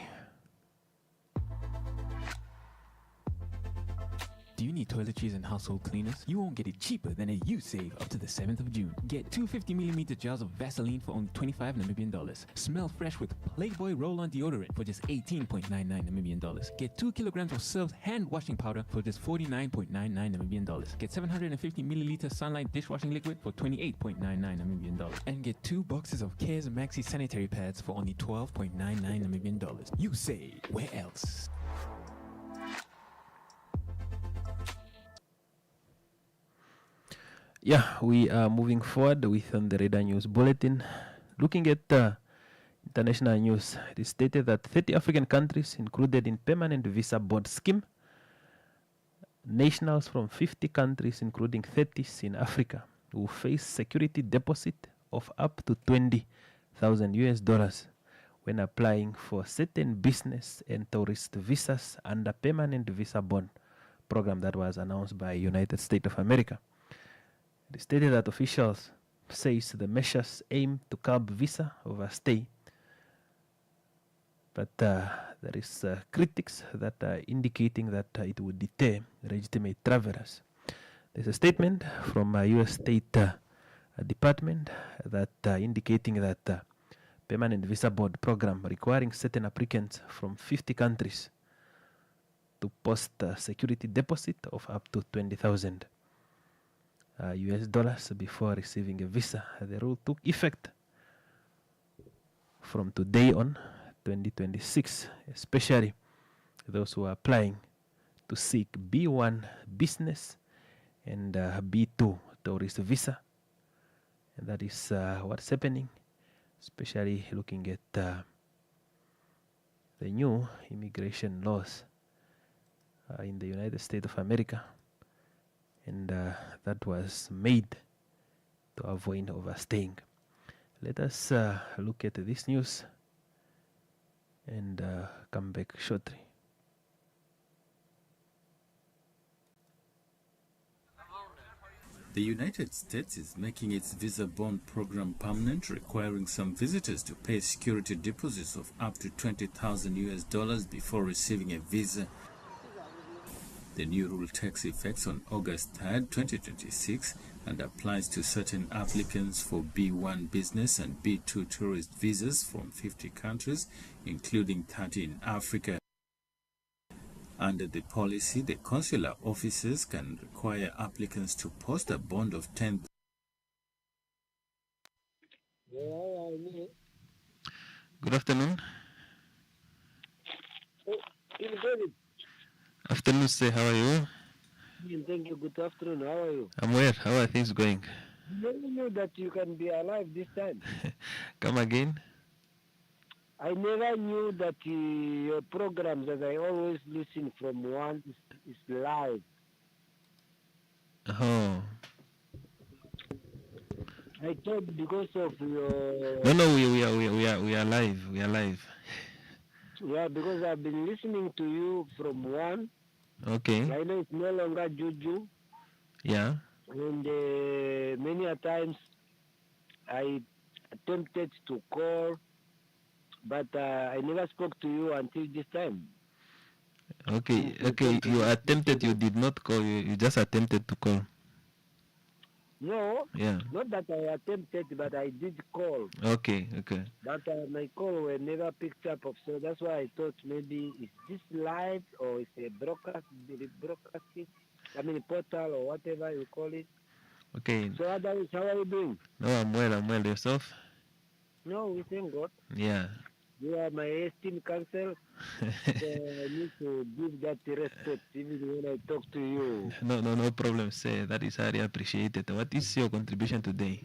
[SPEAKER 16] Do you need toiletries and household cleaners? You won't get it cheaper than at USAVE up to the 7th of June. Get 250mm jars of Vaseline for only 25 Namibian dollars. Smell fresh with Playboy roll-on deodorant for just 18.99 Namibian dollars. Get 2 kilograms of Surf's hand washing powder for just 49.99 Namibian dollars. Get 750ml Sunlight dishwashing liquid for 28.99 Namibian dollars. And get 2 boxes of Cares Maxi sanitary pads for only 12.99 Namibian dollars. USAVE, where else?
[SPEAKER 7] Yeah, we are moving forward with the Radar News Bulletin. Looking at international news, it is stated that 30 African countries included in permanent visa board scheme. Nationals from 50 countries, including 30 in Africa, will face security deposit of up to $20,000 when applying for certain business and tourist visas under permanent visa board program that was announced by United States of America. It stated that officials says the measures aim to curb visa overstay, but there is critics that are indicating that it would deter legitimate travelers. There's a statement from U.S. State Department that indicating that permanent visa board program requiring certain applicants from 50 countries to post a security deposit of up to $20,000 US dollars before receiving a visa. The rule took effect from today on, 2026, especially those who are applying to seek B1 business and B2 tourist visa. And that is what's happening, especially looking at the new immigration laws in the United States of America. And that was made to avoid overstaying. Let us look at this news and come back shortly.
[SPEAKER 17] The United States is making its visa bond program permanent, requiring some visitors to pay security deposits of up to $20,000 US before receiving a visa. The new rule takes effect on August 3rd, 2026, and applies to certain applicants for B1 business and B2 tourist visas from 50 countries, including 30 in Africa. Under the policy, the consular officers can require applicants to post a bond of $10,000.
[SPEAKER 7] Good afternoon. Afternoon, sir. How are you?
[SPEAKER 18] Thank you. Good afternoon. How are you?
[SPEAKER 7] I'm well. How are things going?
[SPEAKER 18] I never knew that you can be alive this time.
[SPEAKER 7] Come again?
[SPEAKER 18] I never knew that your programs that I always listen from one is live.
[SPEAKER 7] Oh.
[SPEAKER 18] I thought because of your...
[SPEAKER 7] No, we are live. We are live.
[SPEAKER 18] Yeah, because I've been listening to you from one.
[SPEAKER 7] Okay.
[SPEAKER 18] I know it's no longer Juju.
[SPEAKER 7] Yeah.
[SPEAKER 18] And many a times I attempted to call, but I never spoke to you until this time.
[SPEAKER 7] Okay. You attempted. You did not call. You just attempted to call.
[SPEAKER 18] No.
[SPEAKER 7] Yeah.
[SPEAKER 18] Not that I attempted, but I did call.
[SPEAKER 7] Okay.
[SPEAKER 18] But my call were never picked up. So that's why I thought maybe is this live or it's a broadcasting? I mean, portal or whatever you call it.
[SPEAKER 7] Okay.
[SPEAKER 18] So otherwise, how are you doing?
[SPEAKER 7] No, I'm well. Yourself?
[SPEAKER 18] No, we thank God.
[SPEAKER 7] Yeah.
[SPEAKER 18] You are my esteemed counsel. So I need to give that respect even when I talk to you.
[SPEAKER 7] No problem, sir. That is highly appreciated. What is your contribution today?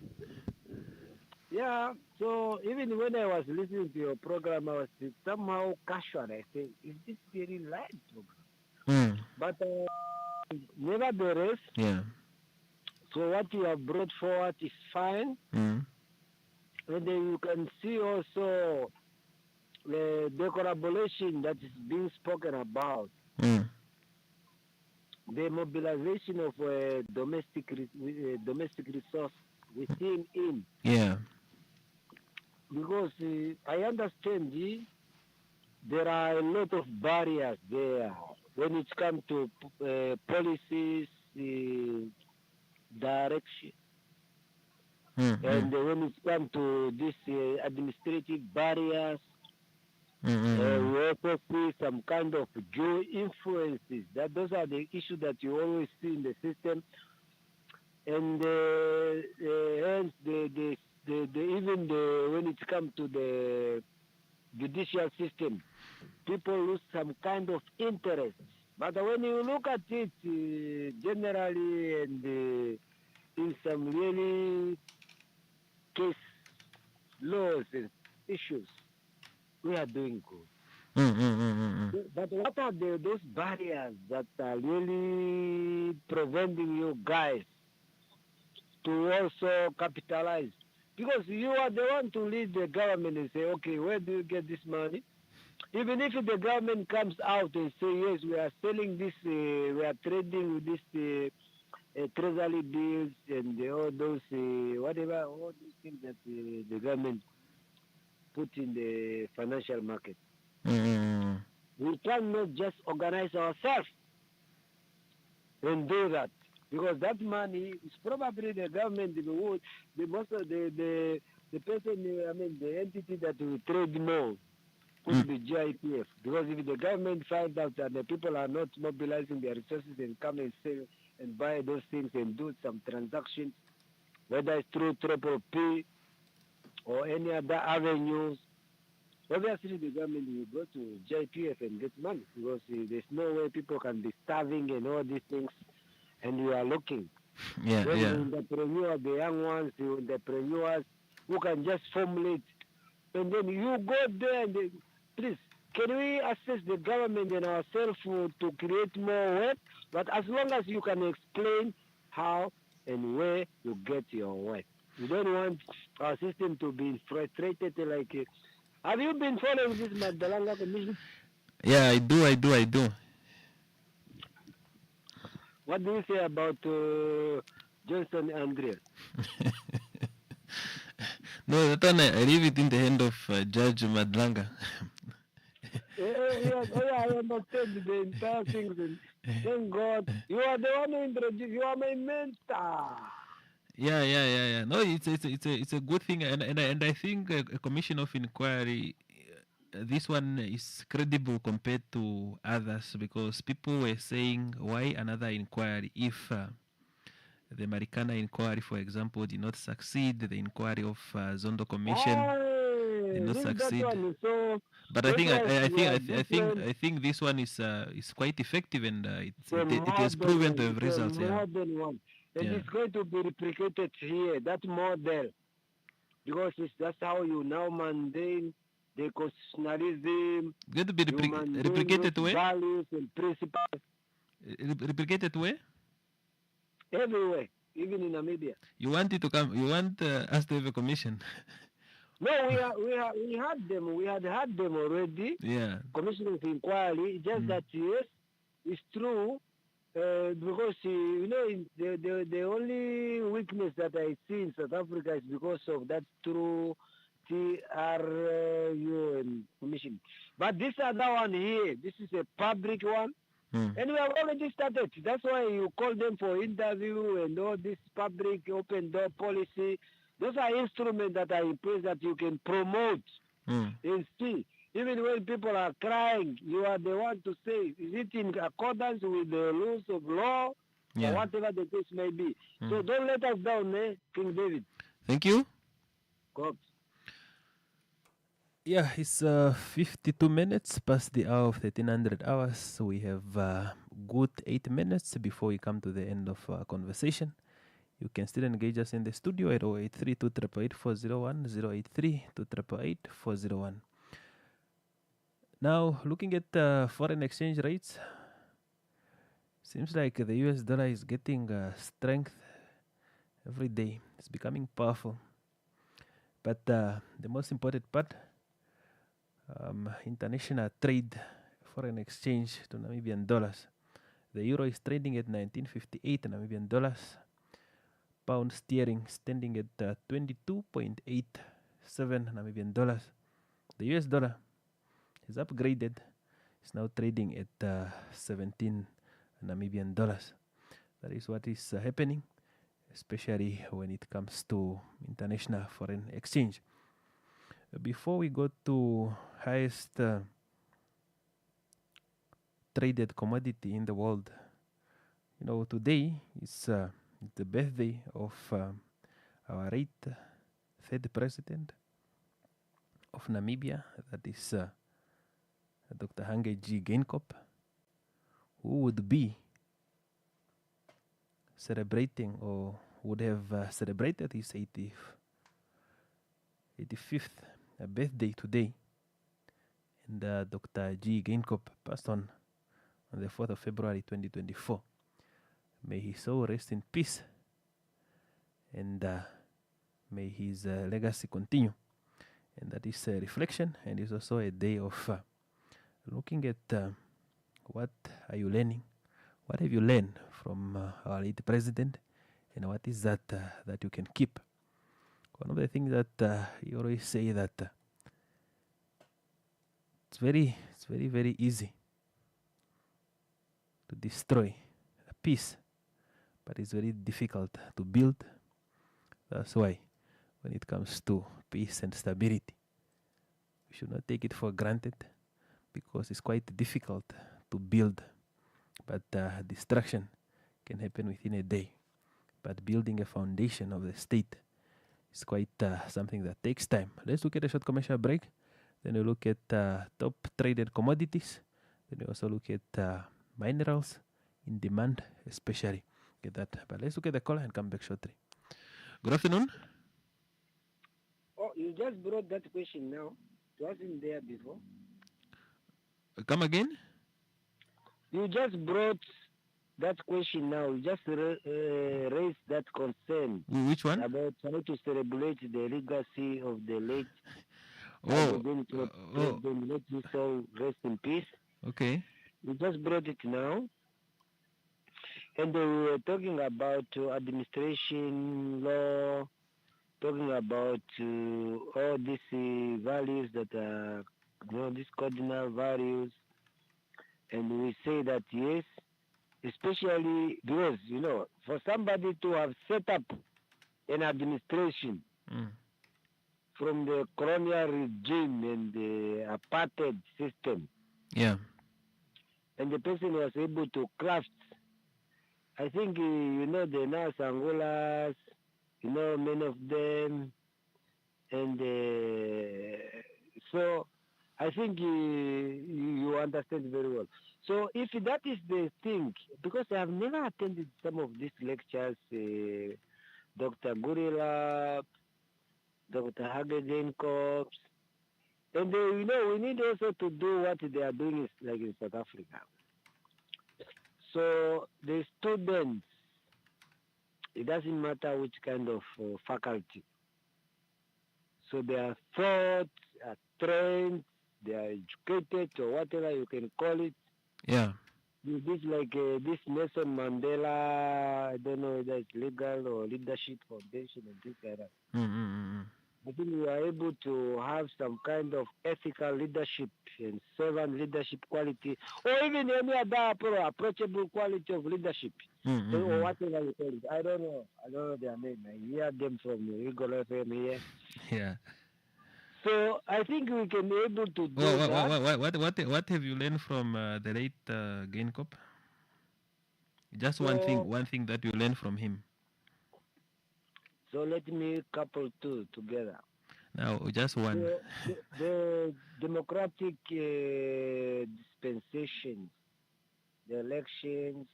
[SPEAKER 18] Yeah, so even when I was listening to your program, I was somehow casual. I said, is this very live program? But nevertheless,
[SPEAKER 7] yeah.
[SPEAKER 18] So what you have brought forward is fine. And then you can see also the collaboration that is being spoken about. The mobilization of domestic resource within in.
[SPEAKER 7] Yeah.
[SPEAKER 18] because I understand there are a lot of barriers there when it comes to policies, direction. And when it comes to this administrative barriers, we also see some kind of geo influences. Those are the issues that you always see in the system. And hence, even when it comes to the judicial system, people lose some kind of interest. But when you look at it generally and in some really case laws and issues, we are doing good. But what are those barriers that are really preventing you guys to also capitalize? Because you are the one to lead the government and say, okay, where do you get this money? Even if the government comes out and say, yes, we are selling this, we are trading with this treasury bills and all those, whatever, all these things that the government put in the financial market. We cannot just organize ourselves and do that, because that money is probably the government who, the most of the person, the entity that will trade more could be GIPF. Because if the government finds out that the people are not mobilizing their resources and come and sell and buy those things and do some transactions, whether it's through Triple P or any other avenues, obviously the government will go to JPF and get money, because there's no way people can be starving and all these things, and you are looking.
[SPEAKER 7] The
[SPEAKER 18] entrepreneurs, the young ones, the entrepreneurs who can just formulate, and then you go there and please, can we assess the government and ourselves to create more work? But as long as you can explain how and where you get your work. We don't want our system to be frustrated like have you been following this Mandalanga Commission?
[SPEAKER 7] Yeah, I do.
[SPEAKER 18] What do you say about Johnson Andreas?
[SPEAKER 7] No, that one I leave it in the hand of Judge Madlanga.
[SPEAKER 18] I understand the entire things. And thank God, you are the one who introduced. You are my mentor.
[SPEAKER 7] Yeah. No, it's a good thing, and I think a commission of inquiry, this one is credible compared to others, because people were saying, why another inquiry if the Marikana inquiry, for example, did not succeed, the inquiry of Zondo Commission did not succeed. But I think this one is quite effective, and it has proven to have results.
[SPEAKER 18] More than one. And it's going to be replicated here, that model, because that's how you now maintain the constitutionalism.
[SPEAKER 7] Going to be replicated where?
[SPEAKER 18] Values and principles.
[SPEAKER 7] Replicated where?
[SPEAKER 18] Everywhere, even in Namibia.
[SPEAKER 7] You want it to come? You want us to have a commission?
[SPEAKER 18] No, we had them. We had them already.
[SPEAKER 7] Yeah.
[SPEAKER 18] Commission of inquiry. Just that yes, it's true. Because the only weakness that I see in South Africa is because of that true TRU and commission. But this other one here, this is a public one. And we have already started. That's why you call them for interview and all this public open door policy. Those are instruments that are in place that you can promote and see. Even when people are crying, you are the one to say, is it in accordance with the rules of law or whatever the case may be. So don't let us down, King David.
[SPEAKER 7] Thank you.
[SPEAKER 18] God.
[SPEAKER 7] Yeah, it's 52 minutes past the hour of 1300 hours. So we have good 8 minutes before we come to the end of our conversation. You can still engage us in the studio at 083-288-401, 083-288-401. Now, looking at foreign exchange rates, seems like the US dollar is getting strength every day. It's becoming powerful. But the most important part, international trade, foreign exchange to Namibian dollars. The euro is trading at 1958 Namibian dollars. Pound sterling standing at 22.8 7 Namibian dollars. The US dollar is upgraded. It's now trading at 17 Namibian dollars. That is what is happening, especially when it comes to international foreign exchange. Before we go to highest traded commodity in the world, today is the birthday of our third president of Namibia, that is Dr. Hage G. Geingob, who would be celebrating or would have celebrated his 85th birthday today. And Dr. G. Geingob passed on the 4th of February 2024. May his soul rest in peace, and may his legacy continue. And that is a reflection, and it's also a day of looking at what are you learning, what have you learned from our late president, and what is that that you can keep. One of the things that you always say that it's very easy to destroy a peace, but it's very difficult to build. That's why when it comes to peace and stability, we should not take it for granted, because it's quite difficult to build, but destruction can happen within a day. But building a foundation of the state is quite something that takes time. Let's look at a short commercial break. Then we look at top traded commodities. Then we also look at minerals in demand, especially. Get that. But let's look at the caller and come back shortly. Good afternoon.
[SPEAKER 18] Oh, you just brought that question now. It wasn't there before.
[SPEAKER 7] Come again?
[SPEAKER 18] You just brought that question now. You just raised that concern.
[SPEAKER 7] Which one?
[SPEAKER 18] About how to celebrate the legacy of the late. Let you so rest in peace.
[SPEAKER 7] Okay.
[SPEAKER 18] You just brought it now. And we were talking about administration, law, talking about all these values that are, these cardinal values. And we say that yes, especially because, for somebody to have set up an administration from the colonial regime and the apartheid system.
[SPEAKER 7] Yeah.
[SPEAKER 18] And the person was able to craft, I think, the Nas Angolas, many of them. And so I think you understand very well. So if that is the thing, because I have never attended some of these lectures, Dr. Gurila, Dr. Hage Geingob, and we need also to do what they are doing is like in South Africa. So the students, it doesn't matter which kind of faculty. So they are taught, are trained, they are educated, or whatever you can call it.
[SPEAKER 7] Yeah.
[SPEAKER 18] This like this Nelson Mandela, I don't know whether it's legal or leadership foundation and things like that. I think we are able to have some kind of ethical leadership and servant leadership quality, or even any other approachable quality of leadership, or whatever you call it. I don't know their name. I hear them from Eagle FM here.
[SPEAKER 7] Yeah.
[SPEAKER 18] So I think we can be able to do that.
[SPEAKER 7] What have you learned from the late Geingob? Just one thing that you learned from him.
[SPEAKER 18] So let me couple two together.
[SPEAKER 7] Now, just one.
[SPEAKER 18] The democratic dispensation, the elections,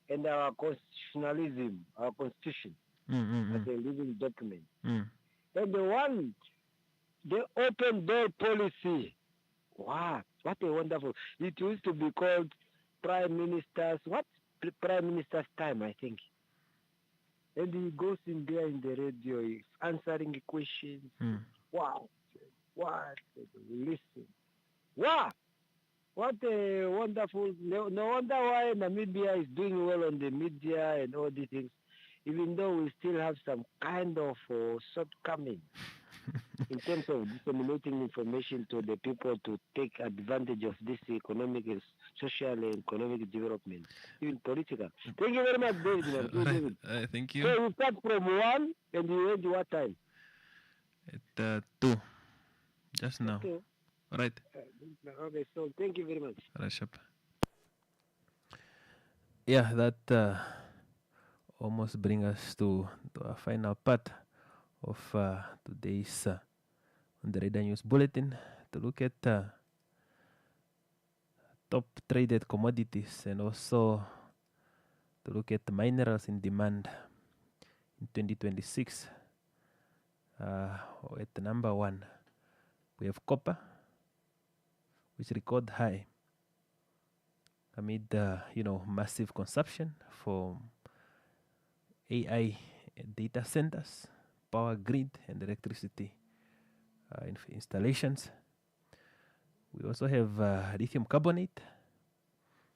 [SPEAKER 18] and our constitutionalism, our constitution, as a living document. And the open door policy. Wow, what a wonderful. It used to be called Prime Minister's time, I think. And he goes in there in the radio, he's answering questions. Wow. Listen. Wow. What a wonderful. No wonder why Namibia is doing well on the media and all these things. even though we still have some kind of shortcoming in terms of disseminating information to the people to take advantage of this economic, social, and economic development, even political. Thank you very much, David. David.
[SPEAKER 7] Thank you.
[SPEAKER 18] So we start from 1 and we end what time?
[SPEAKER 7] At 2. Just now.
[SPEAKER 18] 2.
[SPEAKER 7] All right.
[SPEAKER 18] Okay, so thank you very much.
[SPEAKER 7] Rashab. Yeah, that almost brings us to our final part of today's on the Radar News Bulletin to look at top traded commodities and also to look at the minerals in demand in 2026. At the number 1, we have copper, which record high amid massive consumption for AI data centers, power grid, and electricity installations. We also have lithium carbonate.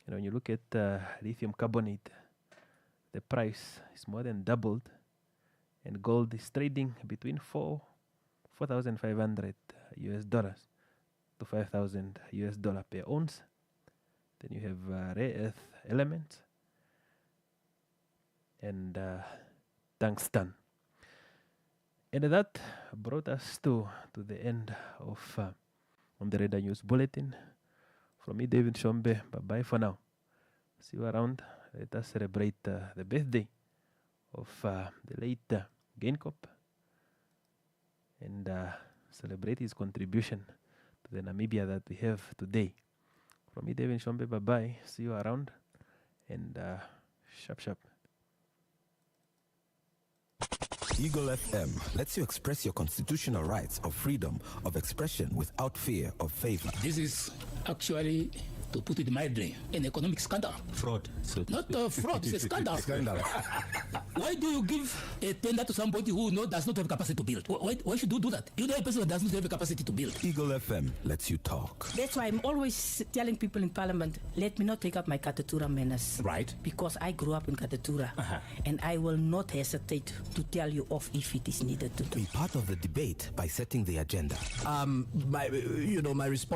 [SPEAKER 7] When you look at lithium carbonate, the price is more than doubled, and gold is trading between $4,500 to $5,000 per ounce. Then you have rare earth elements and tungsten. And that brought us to the end of on the Radar News Bulletin. From me, David Shombe, bye-bye for now. See you around. Let us celebrate the birthday of the late Gainkop and celebrate his contribution to the Namibia that we have today. From me, David Shombe, bye-bye. See you around and sharp.
[SPEAKER 3] Eagle FM lets you express your constitutional rights of freedom of expression without fear of favor.
[SPEAKER 9] This is actually, to put it mildly, an economic scandal.
[SPEAKER 17] Fraud. So
[SPEAKER 9] not fraud, it's a scandal. Why do you give a tender to somebody who does not have capacity to build? Why should you do that? You know a person that does not have a capacity to build.
[SPEAKER 3] Eagle FM lets you talk.
[SPEAKER 2] That's why I'm always telling people in Parliament, let me not take up my Katatura manners.
[SPEAKER 9] Right.
[SPEAKER 2] Because I grew up in Katatura. And I will not hesitate to tell you off if it is needed to do.
[SPEAKER 3] Be part of the debate by setting the agenda.
[SPEAKER 4] My response